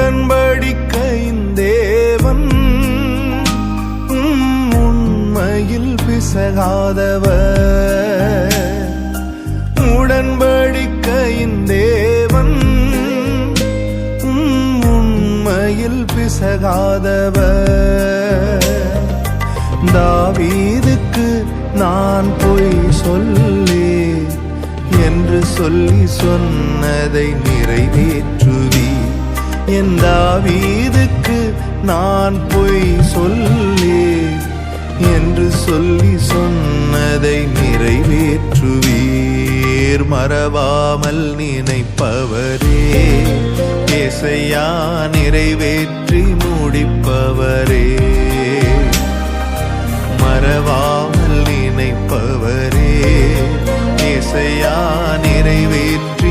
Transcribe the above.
உடன்படிக்கையின் தேவன் உண்மையில் பிசகாதவர். உடன்படிக்கையின் தேவன் உண்மையில் பிசகாதவர். தாவீதுக்கு நான் பொய் சொல்லி என்று சொல்லி சொன்னதை நிறைவேற்றுவி. என் தாவீதுக்கு நான் பொய் சொல்லி என்று சொல்லி சொன்னதை நிறைவேற்றுவீர். மறவாமல் நினைப்பவரே, ஏசையா நிறைவேற்றி முடிப்பவரே. மறவாமல் நினைப்பவரே, ஏசையா நிறைவேற்றி